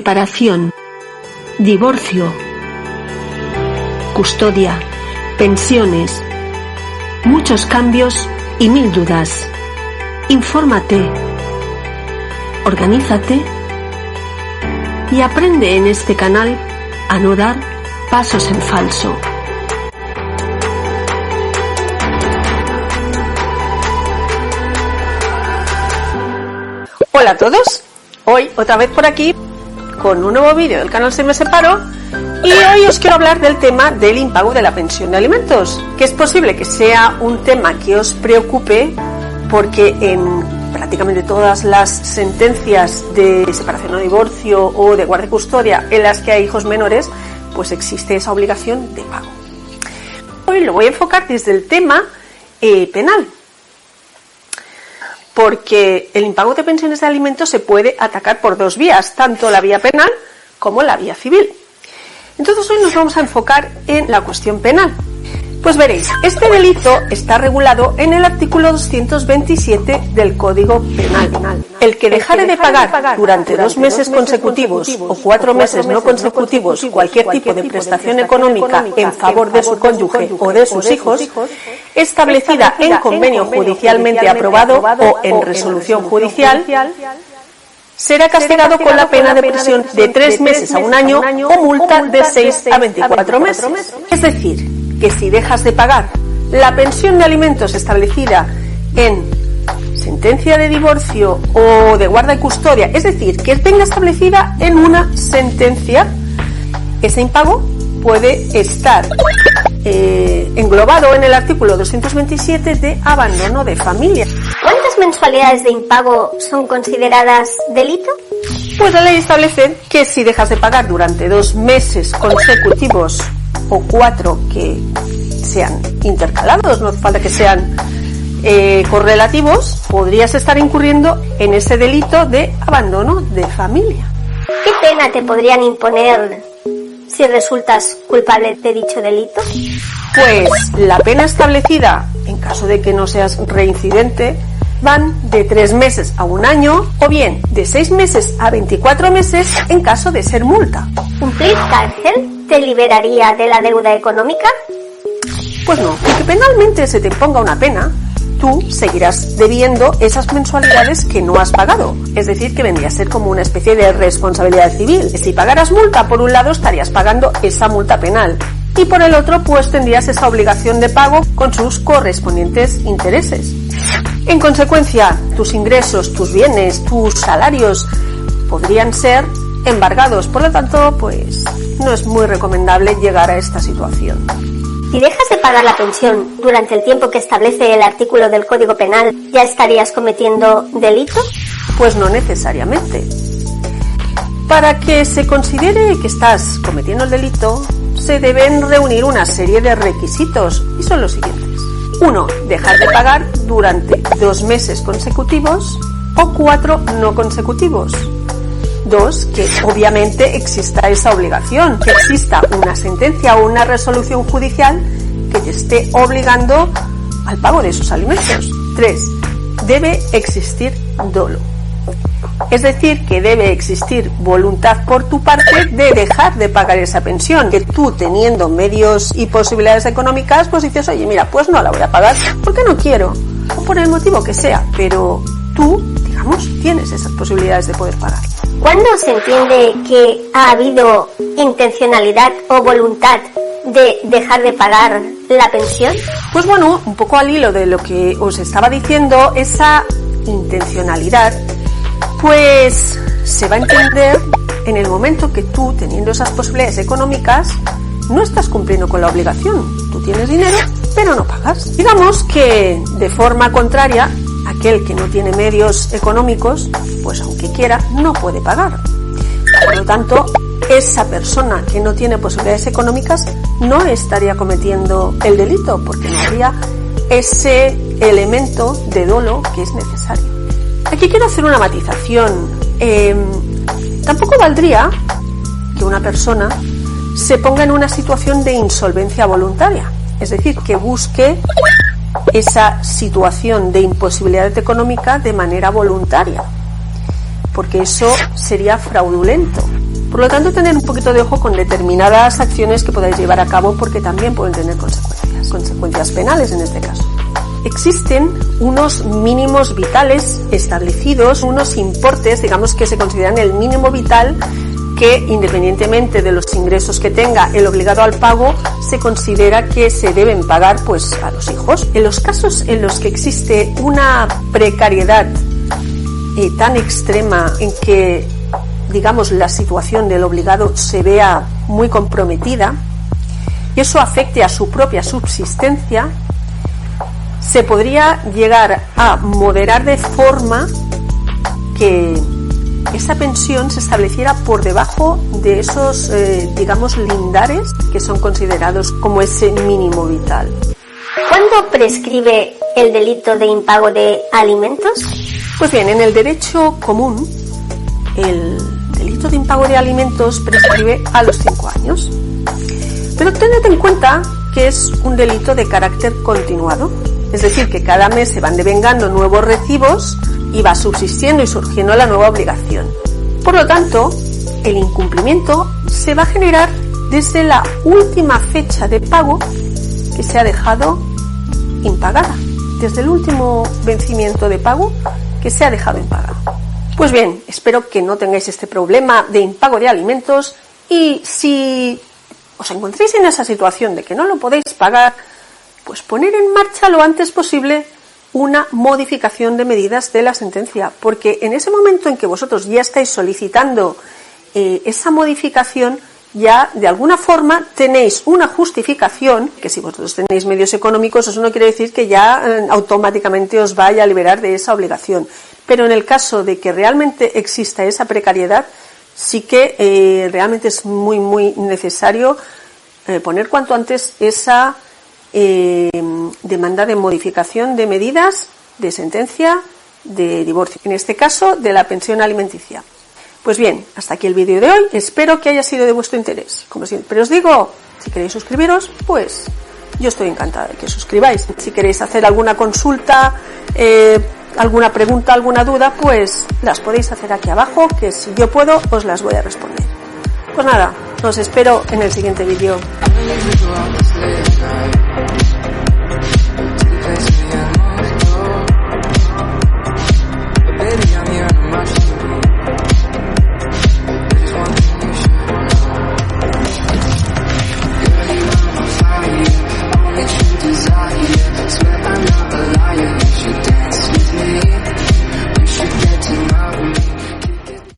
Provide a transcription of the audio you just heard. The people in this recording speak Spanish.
separación, divorcio, custodia, pensiones, muchos cambios y 1000 dudas. Infórmate, organízate y aprende en este canal a no dar pasos en falso. Hola a todos, hoy otra vez por aquí con un nuevo vídeo del canal Se Me Separó, y hoy os quiero hablar del tema del impago de la pensión de alimentos, que es posible que sea un tema que os preocupe porque en prácticamente todas las sentencias de separación o divorcio o de guarda y custodia en las que hay hijos menores, pues existe esa obligación de pago. Hoy lo voy a enfocar desde el tema penal, porque el impago de pensiones de alimentos se puede atacar por dos vías, tanto la vía penal como la vía civil. Entonces hoy nos vamos a enfocar en la cuestión penal. Pues veréis, este delito está regulado en el artículo 227 del Código Penal. El que dejare de pagar durante 2 meses consecutivos o 4 meses no consecutivos cualquier tipo de prestación económica en favor de su cónyuge o de sus hijos, establecida en convenio judicialmente aprobado o en resolución judicial, será castigado con la pena de prisión de 3 meses a 1 año o multa de 6 a 24 meses. Es decir, que si dejas de pagar la pensión de alimentos establecida en sentencia de divorcio o de guarda y custodia, es decir, que tenga establecida en una sentencia, ese impago puede estar englobado en el artículo 227 de abandono de familia. ¿Cuántas mensualidades de impago son consideradas delito? Pues la ley establece que si dejas de pagar durante 2 meses consecutivos o 4 que sean intercalados, no hace falta que sean correlativos, podrías estar incurriendo en ese delito de abandono de familia. ¿Qué pena te podrían imponer si resultas culpable de dicho delito? Pues la pena establecida, en caso de que no seas reincidente, van de 3 meses a 1 año o bien de 6 meses a 24 meses en caso de ser multa. ¿Cumplir cárcel te liberaría de la deuda económica? Pues no, porque penalmente se te imponga una pena, tú seguirás debiendo esas mensualidades que no has pagado. Es decir, que vendría a ser como una especie de responsabilidad civil. Si pagaras multa, por un lado estarías pagando esa multa penal y por el otro pues tendrías esa obligación de pago con sus correspondientes intereses. En consecuencia, tus ingresos, tus bienes, tus salarios podrían ser embargados. Por lo tanto, pues no es muy recomendable llegar a esta situación. Si dejas de pagar la pensión durante el tiempo que establece el artículo del Código Penal, ¿ya estarías cometiendo delito? Pues no necesariamente. Para que se considere que estás cometiendo el delito, se deben reunir una serie de requisitos y son los siguientes. 1. Dejar de pagar durante 2 meses consecutivos o 4 no consecutivos. 2. Que obviamente exista esa obligación, que exista una sentencia o una resolución judicial que te esté obligando al pago de esos alimentos. 3. Debe existir dolo. Es decir, que debe existir voluntad por tu parte de dejar de pagar esa pensión, que tú teniendo medios y posibilidades económicas, pues dices, oye, mira, pues no la voy a pagar porque no quiero, o por el motivo que sea, pero tú, digamos, tienes esas posibilidades de poder pagar. ¿Cuándo se entiende que ha habido intencionalidad o voluntad de dejar de pagar la pensión? Pues bueno, un poco al hilo de lo que os estaba diciendo, esa intencionalidad pues se va a entender en el momento que tú, teniendo esas posibilidades económicas, no estás cumpliendo con la obligación. Tú tienes dinero, pero no pagas. Digamos que de forma contraria, aquel que no tiene medios económicos, pues aunque quiera, no puede pagar. Por lo tanto, esa persona que no tiene posibilidades económicas no estaría cometiendo el delito, porque no habría ese elemento de dolo que es necesario. Aquí quiero hacer una matización. Tampoco valdría que una persona se ponga en una situación de insolvencia voluntaria, es decir, que busque esa situación de imposibilidad económica de manera voluntaria, porque eso sería fraudulento. Por lo tanto, tener un poquito de ojo con determinadas acciones que podáis llevar a cabo, porque también pueden tener consecuencias penales en este caso. Existen unos mínimos vitales establecidos, unos importes, digamos, que se consideran el mínimo vital, que independientemente de los ingresos que tenga el obligado al pago, se considera que se deben pagar pues a los hijos. En los casos en los que existe una precariedad tan extrema en que, digamos, la situación del obligado se vea muy comprometida y eso afecte a su propia subsistencia, se podría llegar a moderar de forma que esa pensión se estableciera por debajo de esos, digamos, lindares que son considerados como ese mínimo vital. ¿Cuándo prescribe el delito de impago de alimentos? Pues bien, en el derecho común, el delito de impago de alimentos prescribe a los 5 años. Pero tened en cuenta que es un delito de carácter continuado. Es decir, que cada mes se van devengando nuevos recibos y va subsistiendo y surgiendo la nueva obligación. Por lo tanto, el incumplimiento se va a generar desde la última fecha de pago que se ha dejado impagada, desde el último vencimiento de pago que se ha dejado impagado. Pues bien, espero que no tengáis este problema de impago de alimentos, y si os encontréis en esa situación de que no lo podéis pagar, pues poner en marcha lo antes posible una modificación de medidas de la sentencia, porque en ese momento en que vosotros ya estáis solicitando esa modificación, ya de alguna forma tenéis una justificación, que si vosotros tenéis medios económicos, eso no quiere decir que ya automáticamente os vaya a liberar de esa obligación. Pero en el caso de que realmente exista esa precariedad, sí que realmente es muy necesario poner cuanto antes esa demanda de modificación de medidas de sentencia de divorcio, en este caso de la pensión alimenticia. Pues bien, hasta aquí el vídeo de hoy. Espero que haya sido de vuestro interés. Como siempre os digo, si queréis suscribiros, pues yo estoy encantada de que os suscribáis. Si queréis hacer alguna consulta, alguna pregunta, alguna duda, pues las podéis hacer aquí abajo, que si yo puedo os las voy a responder. Pues nada, os espero en el siguiente vídeo.